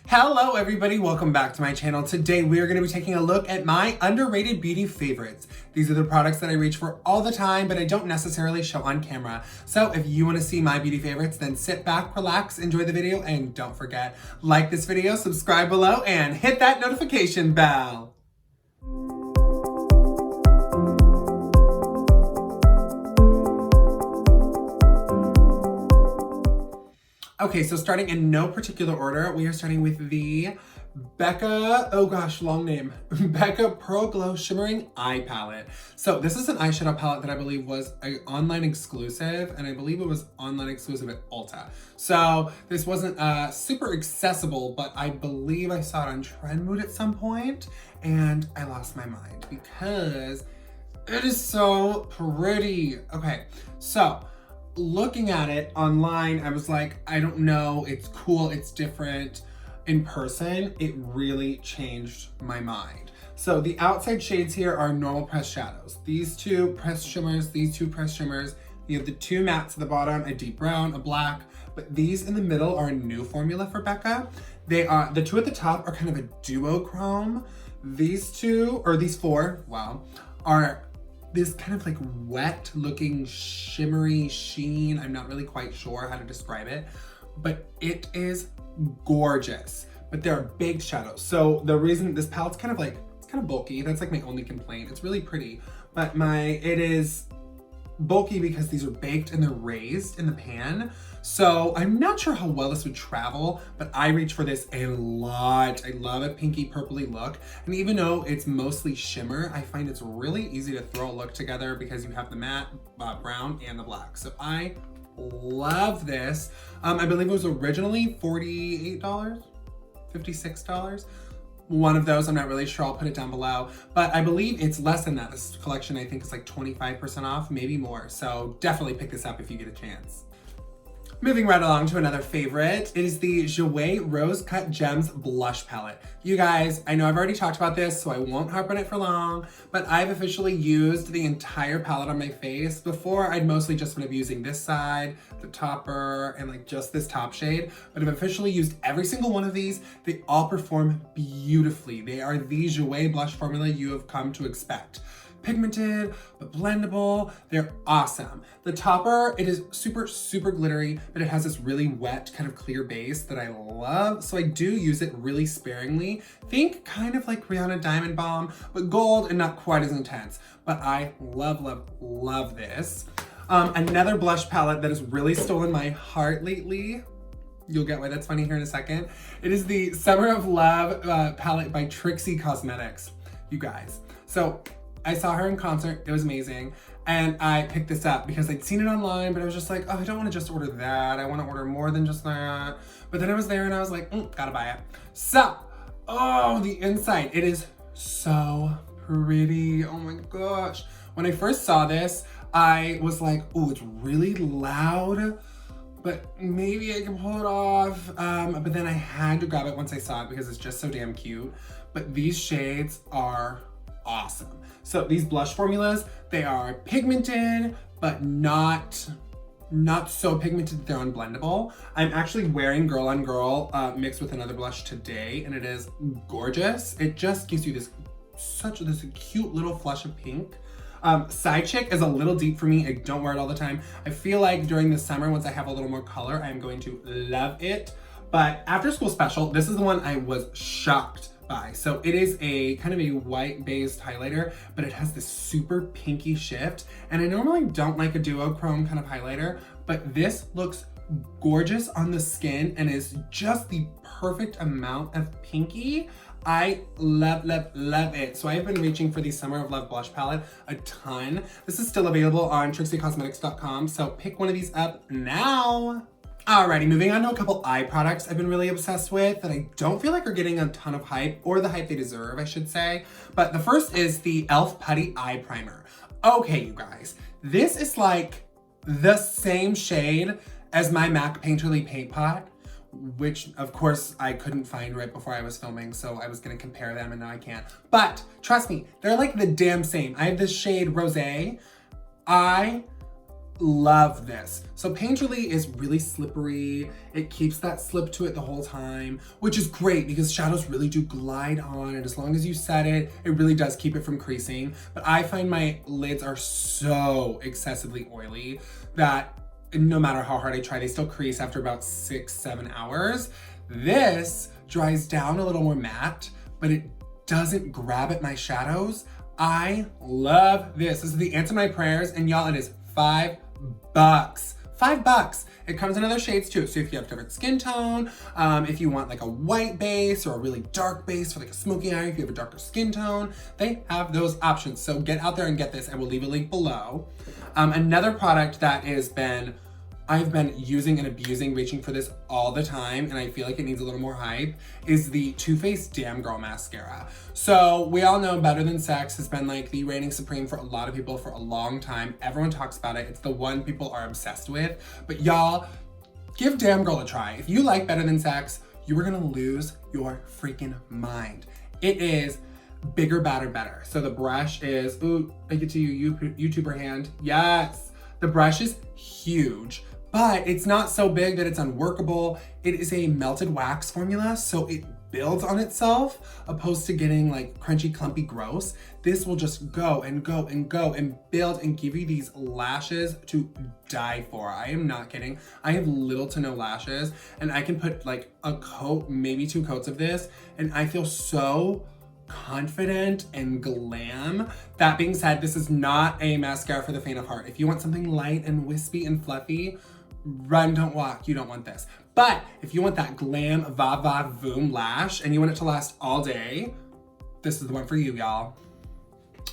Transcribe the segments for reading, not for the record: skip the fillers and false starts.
Hello everybody, welcome back to my channel. Today we are going to be taking a look at my underrated beauty favorites. These are the products that I reach for all the time, but I don't necessarily show on camera. So if you want to see my beauty favorites, then sit back, relax, enjoy the video, and don't forget, like this video, subscribe below, and hit that notification bell. Okay, so starting in no particular order, we are starting with the Becca, oh gosh, long name, Becca Pro Glow Shimmering Eye Palette. So this is an eyeshadow palette that I believe was an online exclusive, and I believe it was online exclusive at Ulta. So this wasn't super accessible, but I believe I saw it on Trendmood at some point, and I lost my mind because it is so pretty. Okay, so looking at it online, I was like, I don't know, it's cool, it's different. In person, it really changed my mind. So the outside shades here are normal pressed shadows. These two pressed shimmers, these two pressed shimmers. You have the two mattes at the bottom, a deep brown, a black, but these in the middle are a new formula for Becca. They are, the two at the top are kind of a duochrome. These two, or these four, wow, are this kind of like wet looking shimmery sheen. I'm not really quite sure how to describe it, but it is gorgeous. But they're big shadows. So the reason this palette's kind of like, it's kind of bulky. That's like my only complaint. It's really pretty, but it is bulky because these are baked and they're raised in the pan. So I'm not sure how well this would travel, but I reach for this a lot. I love a pinky purpley look. And even though it's mostly shimmer, I find it's really easy to throw a look together because you have the matte brown and the black. So I love this. I believe it was originally $48, $56. One of those, I'm not really sure, I'll put it down below, but I believe it's less than that. This collection I think is like 25% off, maybe more. So definitely pick this up if you get a chance. Moving right along to another favorite, it is the Jouer Rose Cut Gems Blush Palette. You guys, I know I've already talked about this, so I won't harp on it for long, but I've officially used the entire palette on my face. Before, I'd mostly just been using this side, the topper, and like just this top shade, but I've officially used every single one of these. They all perform beautifully. They are the Jouer blush formula you have come to expect. Pigmented, but blendable. They're awesome. The topper, it is super, super glittery, but it has this really wet, kind of clear base that I love. So I do use it really sparingly. Think kind of like Rihanna Diamond Balm, but gold and not quite as intense. But I love, love, love this. Another blush palette that has really stolen my heart lately. You'll get why that's funny here in a second. It is the Summer of Love palette by Trixie Cosmetics, you guys. So I saw her in concert, it was amazing, and I picked this up because I'd seen it online, but I was just like, oh, I don't want to just order that, I want to order more than just that. But then I was there and I was like, gotta buy it. So, oh, the inside, it is so pretty, oh my gosh. When I first saw this, I was like, oh, it's really loud, but maybe I can pull it off. But then I had to grab it once I saw it because it's just so damn cute. But these shades are awesome. So these blush formulas, they are pigmented, but not so pigmented that they're unblendable. I'm actually wearing Girl on Girl mixed with another blush today, and it is gorgeous. It just gives you this cute little flush of pink. Side Chick is a little deep for me. I don't wear it all the time. I feel like during the summer, once I have a little more color, I'm going to love it. But After School Special, this is the one I was shocked by. So it is a kind of a white-based highlighter, but it has this super pinky shift. And I normally don't like a duochrome kind of highlighter, but this looks gorgeous on the skin and is just the perfect amount of pinky. I love, love, love it. So I've been reaching for the Summer of Love blush palette a ton. This is still available on TrixieCosmetics.com, so pick one of these up now. Alrighty, moving on to a couple eye products I've been really obsessed with that I don't feel like are getting a ton of hype, or the hype they deserve, I should say. But the first is the e.l.f. Putty Eye Primer. Okay, you guys, this is like the same shade as my MAC Painterly Paint Pot, which of course I couldn't find right before I was filming, so I was gonna compare them and now I can't. But trust me, they're like the damn same. I have this shade Rosé. I love this. So Painterly is really slippery. It keeps that slip to it the whole time, which is great because shadows really do glide on, and as long as you set it, it really does keep it from creasing. But I find my lids are so excessively oily that no matter how hard I try, they still crease after about 6-7 hours. This dries down a little more matte, but it doesn't grab at my shadows. I love this. This is the Answer My Prayers, and y'all, it is $5. $5. It comes in other shades too. So if you have different skin tone, if you want like a white base or a really dark base for like a smoky eye, if you have a darker skin tone, they have those options. So get out there and get this, and we'll leave a link below. Another product that I've been using and abusing, reaching for this all the time, and I feel like it needs a little more hype, is the Too Faced Damn Girl Mascara. So we all know Better Than Sex has been like the reigning supreme for a lot of people for a long time. Everyone talks about it. It's the one people are obsessed with. But y'all, give Damn Girl a try. If you like Better Than Sex, you are gonna lose your freaking mind. It is bigger, badder, better. So the brush is, ooh, I get to you, YouTuber hand. Yes, the brush is huge. But it's not so big that it's unworkable. It is a melted wax formula, so it builds on itself, opposed to getting like crunchy, clumpy, gross. This will just go and go and go and build and give you these lashes to die for. I am not kidding. I have little to no lashes, and I can put like a coat, maybe 2 coats of this, and I feel so confident and glam. That being said, this is not a mascara for the faint of heart. If you want something light and wispy and fluffy, run, don't walk, you don't want this. But if you want that glam, va va voom lash, and you want it to last all day, this is the one for you, y'all.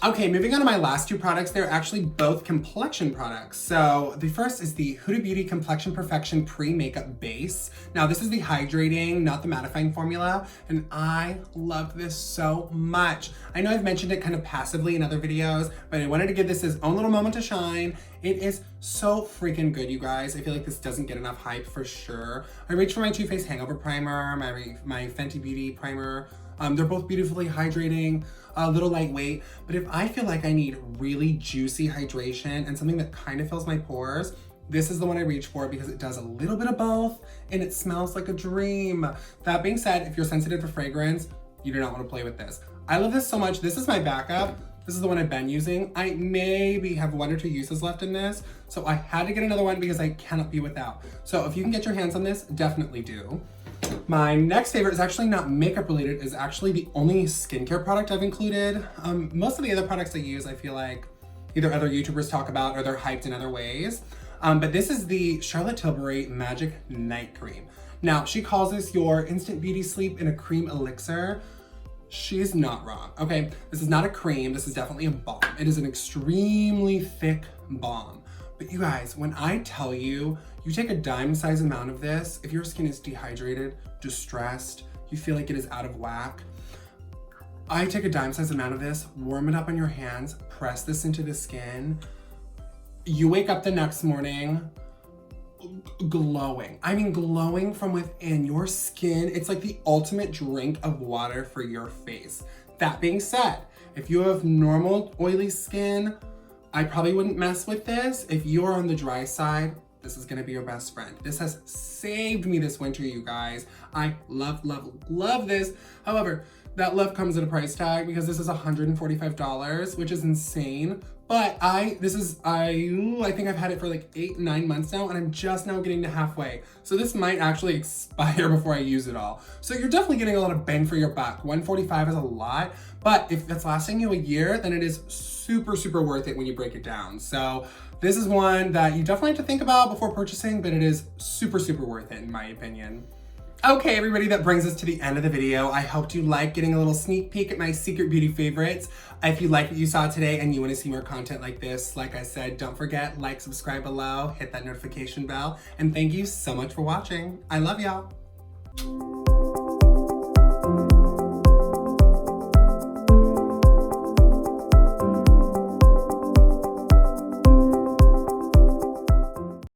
Okay, moving on to my last 2 products. They're actually both complexion products. So the first is the Huda Beauty Complexion Perfection Pre-Makeup Base. Now this is the hydrating, not the mattifying formula, and I love this so much. I know I've mentioned it kind of passively in other videos, but I wanted to give this its own little moment to shine. It is so freaking good, you guys. I feel like this doesn't get enough hype for sure. I reached for my Too Faced Hangover Primer, my Fenty Beauty Primer. They're both beautifully hydrating, a little lightweight, but if I feel like I need really juicy hydration and something that kind of fills my pores, this is the one I reach for because it does a little bit of both and it smells like a dream. That being said, if you're sensitive to fragrance, you do not want to play with this. I love this so much. This is my backup. This is the one I've been using. I maybe have 1 or 2 uses left in this, so I had to get another one because I cannot be without. So if you can get your hands on this, definitely do. My next favorite is actually not makeup related, is actually the only skincare product I've included. Most of the other products I use, I feel like either other YouTubers talk about or they're hyped in other ways. But this is the Charlotte Tilbury Magic Night Cream. Now, she calls this your instant beauty sleep in a cream elixir. She's not wrong, okay? This is not a cream, this is definitely a balm. It is an extremely thick balm. But you guys, when I tell you, you take a dime size amount of this, if your skin is dehydrated, distressed, you feel like it is out of whack, I take a dime size amount of this, warm it up on your hands, press this into the skin. You wake up the next morning glowing. I mean, glowing from within. Your skin, it's like the ultimate drink of water for your face. That being said, if you have normal oily skin, I probably wouldn't mess with this. If you are on the dry side, this is gonna be your best friend. This has saved me this winter, you guys. I love, love, love this. However, that love comes at a price tag because this is $145, which is insane. But I think I've had it for like 8-9 months now, and I'm just now getting to halfway. So this might actually expire before I use it all. So you're definitely getting a lot of bang for your buck. $145 is a lot, but if that's lasting you a year, then it is super, super worth it when you break it down. So this is one that you definitely have to think about before purchasing, but it is super, super worth it in my opinion. Okay, everybody, that brings us to the end of the video. I hope you like getting a little sneak peek at my secret beauty favorites. If you like what you saw today and you want to see more content like this, like I said, don't forget, like, subscribe below, hit that notification bell, and thank you so much for watching. I love y'all.